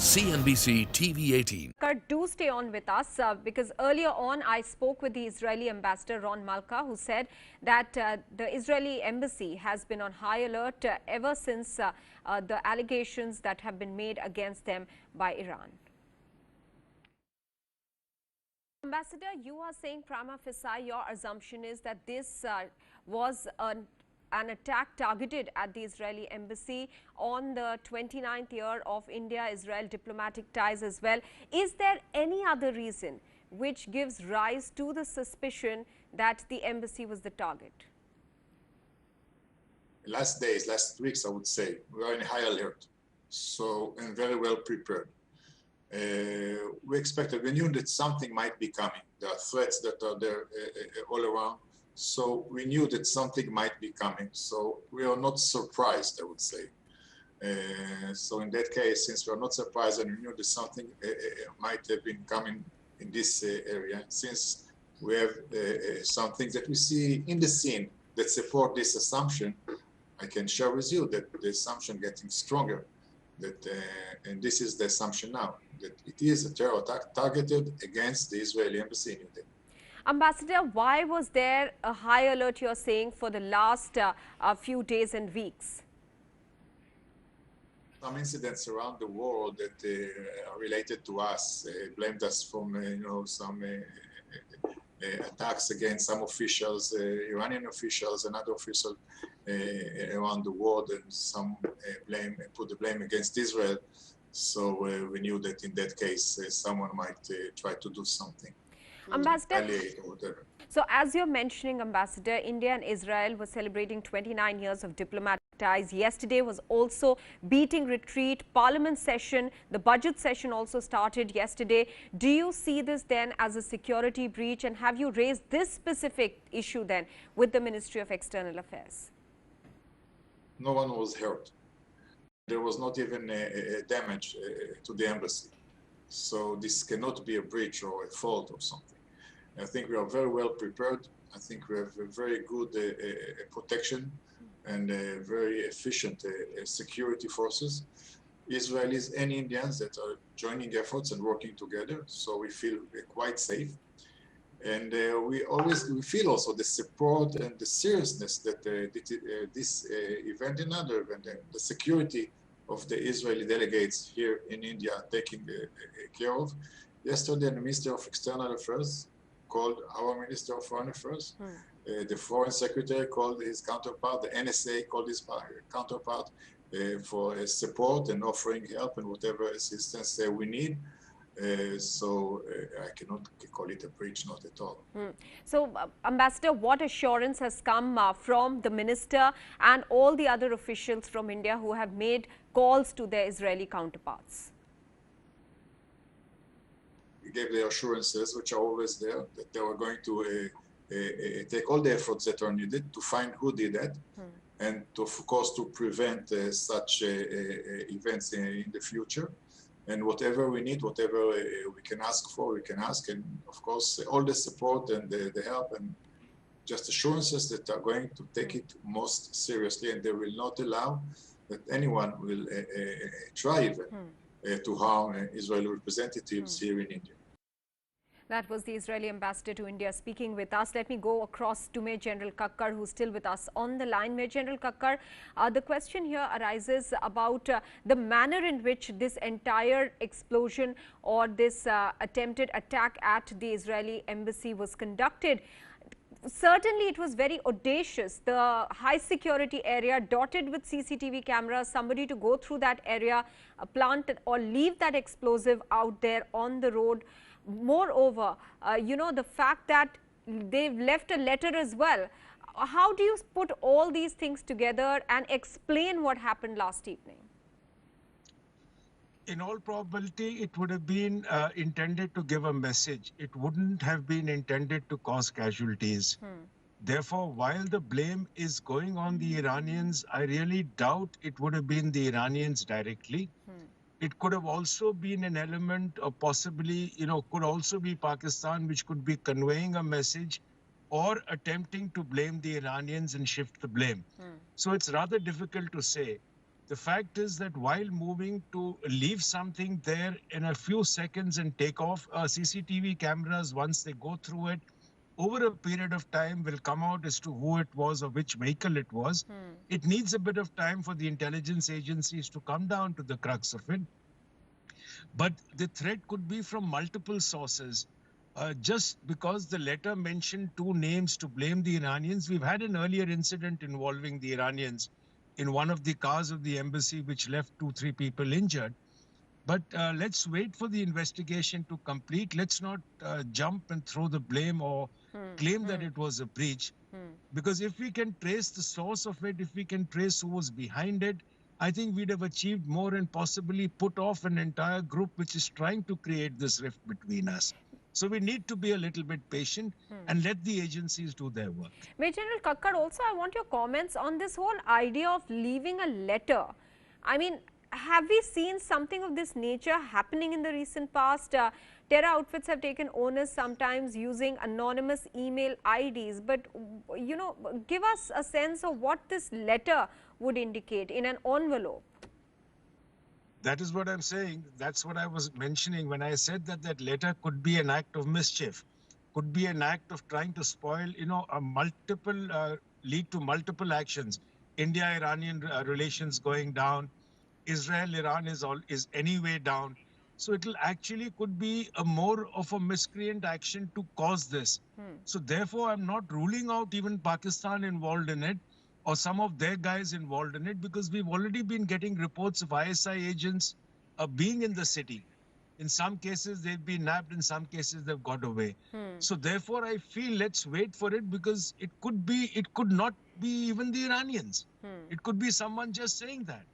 CNBC TV 18. Do stay on with us because earlier on I spoke with the Israeli ambassador Ron Malka, who said that the Israeli embassy has been on high alert ever since the allegations that have been made against them by Iran. Ambassador, you are saying prima facie your assumption is that this was an attack targeted at the Israeli embassy on the 29th year of India-Israel diplomatic ties as well. Is there any other reason which gives rise to the suspicion that the embassy was the target? Last days, last weeks, I would say, we are in high alert, and very well prepared. We expected, we knew that something might be coming. There are threats that are there all around. So we knew that something might be coming. So we are not surprised, I would say. So in that case, since we are not surprised and we knew that something might have been coming in this area, since we have some things that we see in the scene that support this assumption, I can share with you that the assumption getting stronger. That and this is the assumption now, that it is a terror attack targeted against the Israeli embassy in New Delhi. Ambassador, why was there a high alert, you're saying, for the last few days and weeks? Some incidents around the world that are related to us blamed us from some attacks against some officials, Iranian officials and other officials around the world, and some put the blame against Israel. So we knew that in that case someone might try to do something. Ambassador, so as you're mentioning, Ambassador, India and Israel were celebrating 29 years of diplomatic ties. Yesterday was also beating retreat, parliament session, the budget session also started yesterday. Do you see this then as a security breach, and have you raised this specific issue then with the Ministry of External Affairs? No one was hurt. There was not even damage to the embassy. So this cannot be a breach or a fault or something. I think we are very well prepared. I think we have a very good protection and very efficient security forces. Israelis and Indians that are joining efforts and working together, so we feel quite safe. And we feel also the support and the seriousness that this event and other event, the security of the Israeli delegates here in India taking care of. Yesterday, the Minister of External Affairs called our Minister of Foreign Affairs. The Foreign Secretary called his counterpart. The NSA called his counterpart for support and offering help and whatever assistance we need. So I cannot call it a breach, not at all. So, Ambassador, what assurance has come from the minister and all the other officials from India who have made calls to their Israeli counterparts? We gave the assurances, which are always there, that they were going to take all the efforts that are needed to find who did that, and to, of course, to prevent such events in the future. And whatever we need, whatever we can ask for, we can ask. And of course, all the support and the help and just assurances that are going to take it most seriously, and they will not allow that anyone will try even to harm Israeli representatives here in India. That was the Israeli ambassador to India speaking with us. Let me go across to Major General Kakkar, who's still with us on the line. Major General Kakkar, the question here arises about the manner in which this entire explosion or this attempted attack at the Israeli embassy was conducted. Certainly, it was very audacious. The high security area dotted with CCTV cameras, somebody to go through that area, plant or leave that explosive out there on the road. Moreover, the fact that they've left a letter as well. How do you put all these things together and explain what happened last evening? In all probability, it would have been intended to give a message. It wouldn't have been intended to cause casualties. Therefore, while the blame is going on the Iranians, I really doubt it would have been the Iranians directly. It could have also been an element of possibly, could also be Pakistan, which could be conveying a message or attempting to blame the Iranians and shift the blame. So it's rather difficult to say. The fact is that while moving to leave something there in a few seconds and take off, CCTV cameras, once they go through it, over a period of time will come out as to who it was or which vehicle it was. It needs a bit of time for the intelligence agencies to come down to the crux of it. But the threat could be from multiple sources. Just because the letter mentioned two names to blame the Iranians, we've had an earlier incident involving the Iranians in one of the cars of the embassy, which left 2-3 people injured. But let's wait for the investigation to complete. Let's not jump and throw the blame or claim that it was a breach. Because if we can trace the source of it, if we can trace who was behind it, I think we'd have achieved more and possibly put off an entire group which is trying to create this rift between us. So we need to be a little bit patient and let the agencies do their work. Major General Kakkar, also I want your comments on this whole idea of leaving a letter. I mean, have we seen something of this nature happening in the recent past? Terror outfits have taken onus sometimes using anonymous email IDs, but you know, give us a sense of what this letter would indicate in an envelope. That is what I'm saying. That's what I was mentioning when I said that that letter could be an act of mischief, could be an act of trying to spoil, you know, lead to multiple actions. India-Iranian relations going down, Israel-Iran is anyway down. So it'll actually could be a more of a miscreant action to cause this. So therefore, I'm not ruling out even Pakistan involved in it, or some of their guys involved in it, because we've already been getting reports of ISI agents being in the city. In some cases, they've been nabbed. In some cases, they've got away. So therefore, I feel let's wait for it, because it could not be even the Iranians. It could be someone just saying that.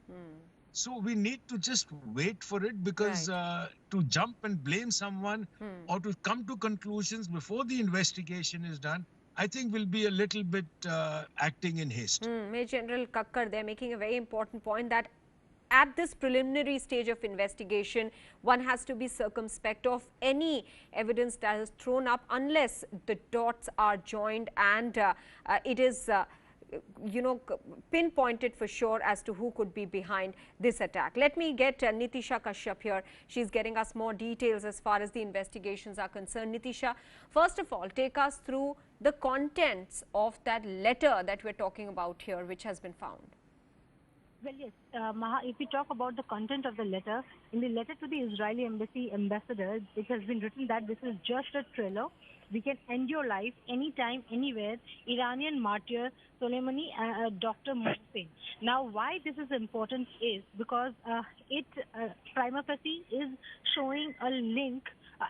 So we need to just wait for it, because to jump and blame someone or to come to conclusions before the investigation is done, I think will be a little bit acting in haste. Major General Kakkar, they're making a very important point that at this preliminary stage of investigation, one has to be circumspect of any evidence that is thrown up unless the dots are joined and it is you know, pinpointed for sure as to who could be behind this attack. Let me get Nitisha Kashyap here. She's getting us more details as far as the investigations are concerned. Nitisha, first of all, take us through the contents of that letter that we're talking about here, which has been found. Well, yes, Maha, if we talk about the content of the letter, in the letter to the Israeli embassy ambassador, it has been written that this is just a thriller. We can end your life anytime, anywhere. Iranian martyr Soleimani, Dr. Mohsen. Now, why this is important is because it prima facie is showing a link,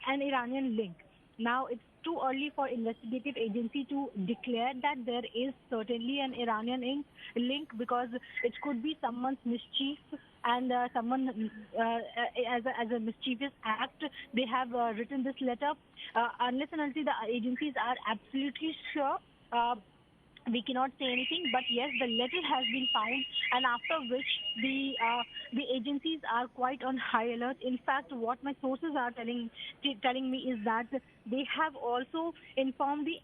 an Iranian link. Now, it's too early for investigative agency to declare that there is certainly an Iranian link, because it could be someone's mischief and someone as a mischievous act they have written this letter. Unless and until the agencies are absolutely sure, we cannot say anything. But yes, the letter has been found, and after which the agencies are quite on high alert. In fact, what my sources are telling me is that they have also informed the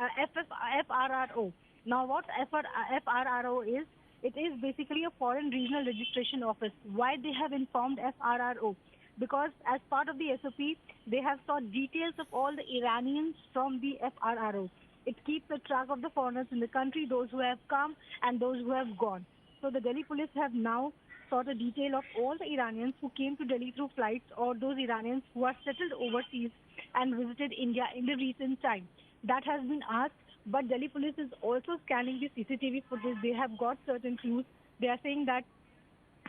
FRRO. Now, what FRRO is? It is basically a foreign regional registration office. Why they have informed FRRO? Because as part of the SOP, they have sought details of all the Iranians from the FRRO. It keeps a track of the foreigners in the country, those who have come and those who have gone. So the Delhi police have now sought a detail of all the Iranians who came to Delhi through flights, or those Iranians who are settled overseas and visited India in the recent time. That has been asked, but Delhi police is also scanning the CCTV footage. They have got certain clues. They are saying that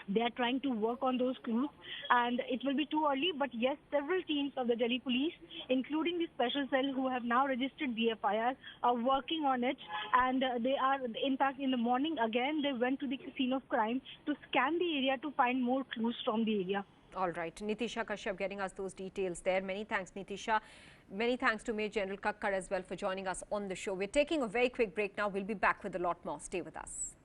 they are trying to work on those clues, and it will be too early. But yes, several teams of the Delhi police, including the special cell who have now registered the FIR, are working on it. And they are, in fact, in the morning again, they went to the scene of crime to scan the area to find more clues from the area. All right, Nitisha Kashyap getting us those details there. Many thanks, Nitisha. Many thanks to Major General Kakkar as well for joining us on the show. We're taking a very quick break now. We'll be back with a lot more. Stay with us.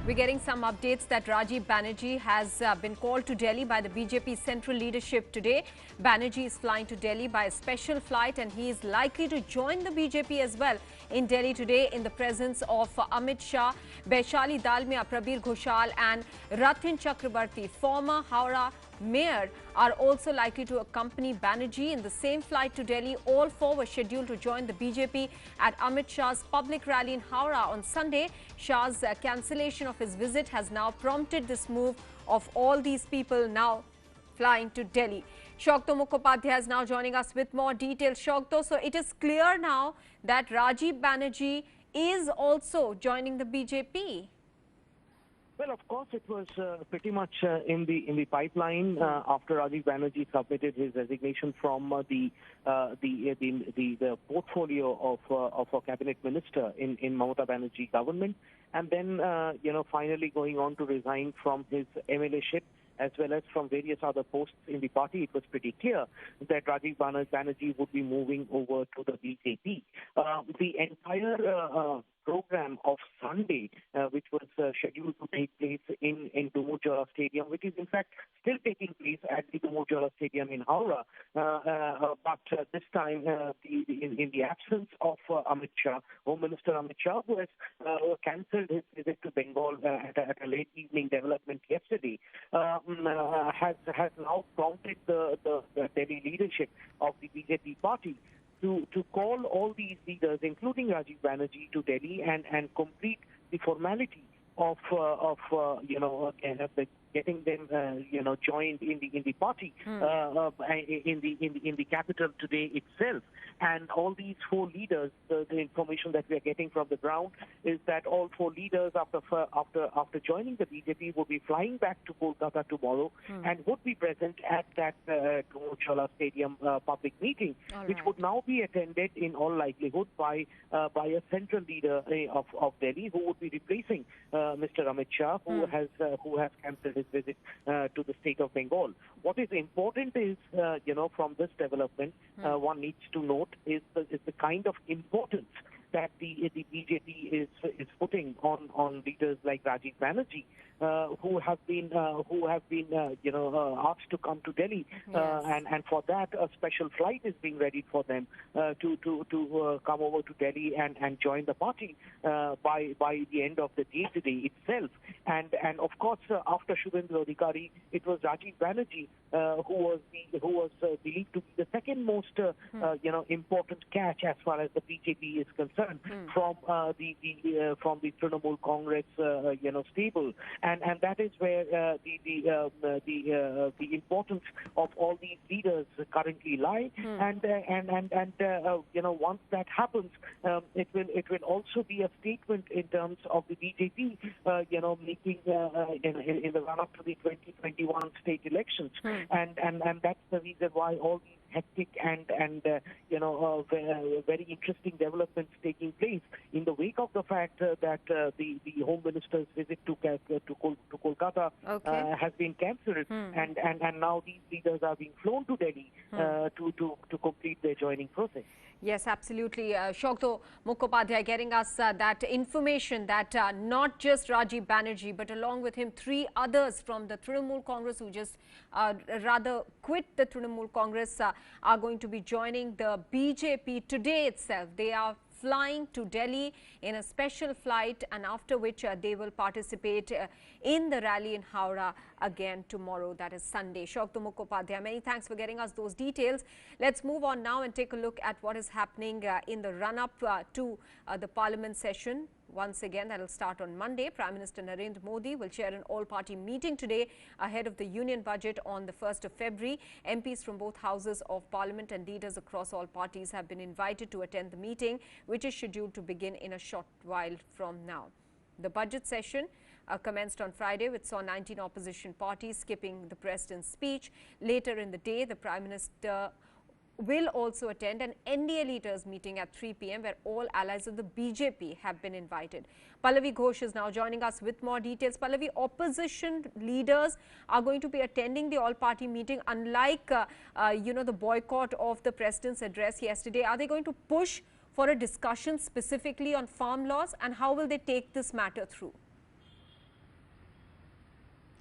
We're getting some updates that Rajiv Banerjee has been called to Delhi by the BJP central leadership today. Banerjee is flying to Delhi by a special flight and he is likely to join the BJP as well in Delhi today in the presence of Amit Shah, Vaishali Dalmia, Prabir Ghoshal and Rathin Chakrabarti. Former Howrah Mayor are also likely to accompany Banerjee in the same flight to Delhi. All four were scheduled to join the BJP at Amit Shah's public rally in Howrah on Sunday. Shah's cancellation of his visit has now prompted this move of all these people now flying to Delhi. Shokto Mukhopadhyay is now joining us with more details. Shokto, so it is clear now that Rajiv Banerjee is also joining the BJP. Well, of course, it was pretty much in the pipeline after Rajiv Banerjee submitted his resignation from the portfolio of a cabinet minister in Mamata Banerjee government, and then finally going on to resign from his MLA-ship as well as from various other posts in the party. It was pretty clear that Rajiv Banerjee would be moving over to the BJP. The entire program of Sunday, which was scheduled to take place in Dumur Jawla Stadium, which is in fact still taking place at the Dumur Jawla Stadium in Howrah. But this time, in the absence of Amit Shah, Home Minister Amit Shah, who has cancelled his visit to Bengal at a late evening development yesterday, has now prompted the Delhi leadership of the BJP party to call all these leaders, including Rajiv Banerjee, to Delhi and complete the formality of getting them joined in the party in the capital today itself. And all these four leaders, the information that we are getting from the ground is that all four leaders after joining the BJP will be flying back to Kolkata tomorrow and would be present at that Dumur Jawla Stadium public meeting, which would now be attended in all likelihood by a central leader of Delhi, who would be replacing Mr. Amit Shah, who has cancelled his visit to the state of Bengal. What is important is, from this development, one needs to note is the kind of importance that the BJP is putting on leaders like Rajiv Banerjee, who have been asked to come to Delhi, and for that a special flight is being readied for them to come over to Delhi and join the party by the end of the day today itself. And of course, after Shubhendra Adhikari, it was Rajiv Banerjee who was believed to be the second most important catch as far as the BJP is concerned from the Trinamool Congress stable, and that is where the importance of all these leaders currently lie. And once that happens, it will also be a statement in terms of the BJP making in the run up to the 2021 state elections, and that's the reason why all these hectic and very interesting developments taking place in the wake of the fact that the Home Minister's visit to Kolkata has been cancelled, and now these leaders are being flown to Delhi to complete their joining process. Yes, absolutely. Shokto Mukhopadhyay getting us that information that not just Rajiv Banerjee, but along with him, three others from the Trinamool Congress who just rather quit the Trinamool Congress are going to be joining the BJP today itself. They are flying to Delhi in a special flight, and after which they will participate in the rally in Howrah again tomorrow, that is Sunday. Shokto Mukhopadhyay, many thanks for getting us those details. Let's move on now and take a look at what is happening in the run-up to the Parliament session. Once again, that will start on Monday. Prime Minister Narendra Modi will chair an all-party meeting today ahead of the Union Budget on the 1st of February. MPs from both houses of Parliament and leaders across all parties have been invited to attend the meeting, which is scheduled to begin in a short while from now. The budget session commenced on Friday, which saw 19 opposition parties skipping the President's speech. Later in the day, the Prime Minister will also attend an NDA leaders meeting at 3 p.m. where all allies of the BJP have been invited. Pallavi Ghosh is now joining us with more details. Pallavi, opposition leaders are going to be attending the all-party meeting. Unlike, the boycott of the President's address yesterday, are they going to push for a discussion specifically on farm laws, and how will they take this matter through?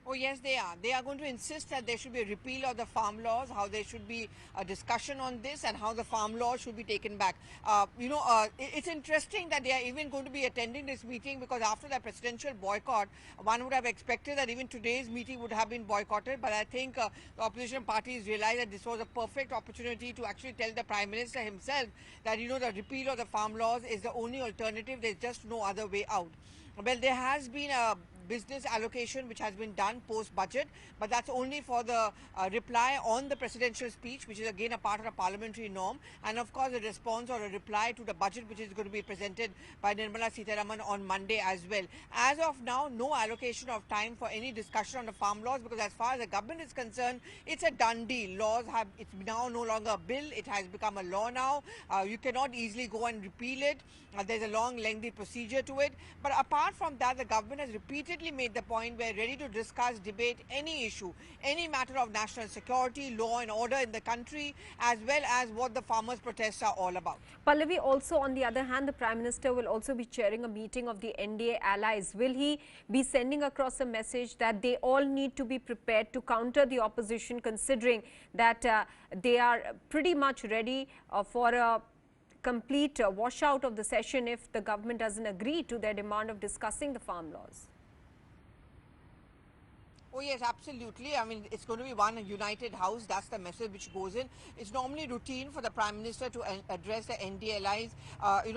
Oh yes, they are. They are going to insist that there should be a repeal of the farm laws, how there should be a discussion on this and how the farm laws should be taken back. It's interesting that they are even going to be attending this meeting because after the presidential boycott, one would have expected that even today's meeting would have been boycotted. But I think the opposition parties realized that this was a perfect opportunity to actually tell the Prime Minister himself that, the repeal of the farm laws is the only alternative. There's just no other way out. Well, there has been a business allocation which has been done post-budget, but that's only for the reply on the presidential speech, which is again a part of the parliamentary norm, and of course a response or a reply to the budget which is going to be presented by Nirmala Sitharaman on Monday as well. As of now, no allocation of time for any discussion on the farm laws, because as far as the government is concerned, it's a done deal. It's now no longer a bill, it has become a law now. You cannot easily go and repeal it. There's a long, lengthy procedure to it. But apart from that, the government has repeatedly made the point we're ready to discuss, debate any issue, any matter of national security, law and order in the country, as well as what the farmers' protests are all about. Pallavi, also on the other hand, the Prime Minister will also be chairing a meeting of the NDA allies. Will he be sending across a message that they all need to be prepared to counter the opposition, considering that they are pretty much ready for a complete washout of the session if the government doesn't agree to their demand of discussing the farm laws? Oh yes, absolutely. I mean, it's going to be one united house. That's the message which goes in. It's normally routine for the Prime Minister to address the NDA allies.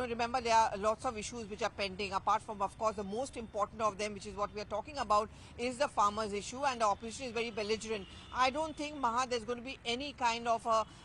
Remember, there are lots of issues which are pending. Apart from, of course, the most important of them, which is what we are talking about, is the farmers' issue, and the opposition is very belligerent. I don't think, Maha, there's going to be any kind of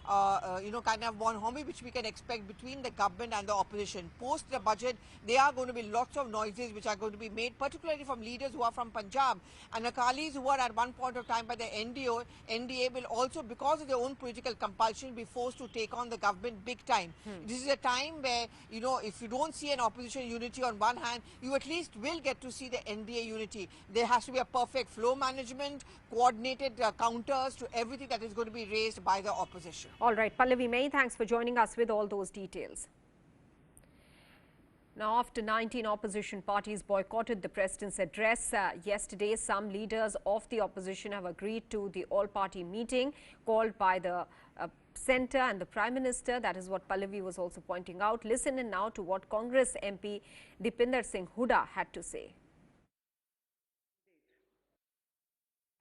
bonhomie which we can expect between the government and the opposition. Post the budget, there are going to be lots of noises which are going to be made, particularly from leaders who are from Punjab and Akalis who were at one point of time by the NDA will also, because of their own political compulsion, be forced to take on the government big time. This is a time where, if you don't see an opposition unity on one hand, you at least will get to see the NDA unity. There has to be a perfect flow management, coordinated counters to everything that is going to be raised by the opposition. All right, Pallavi, many thanks for joining us with all those details. Now, after 19 opposition parties boycotted the President's address yesterday, some leaders of the opposition have agreed to the all-party meeting called by the Centre and the Prime Minister. That is what Pallavi was also pointing out. Listen in now to what Congress MP Dipinder Singh Hooda had to say.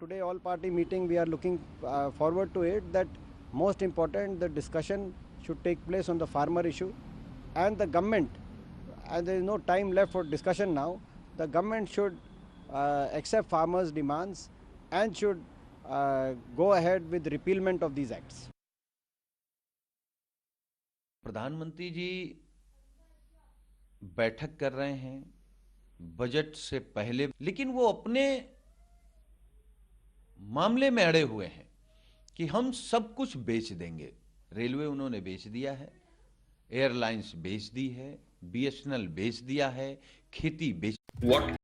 Today all-party meeting, we are looking forward to it, that most important, the discussion should take place on the farmer issue, and the government, and there is no time left for discussion now, the government should accept farmers' demands and should go ahead with repealment of these acts. प्रधानमंत्री जी बैठक कर रहे हैं budget से पहले, लेकिन वो अपने मामले में अड़े हुए हैं कि हम सब कुछ बेच देंगे। रेलवे उन्होंने बेच दिया है, एयरलाइंस बेच दी है, BSNL बेच दिया है, खेती बेच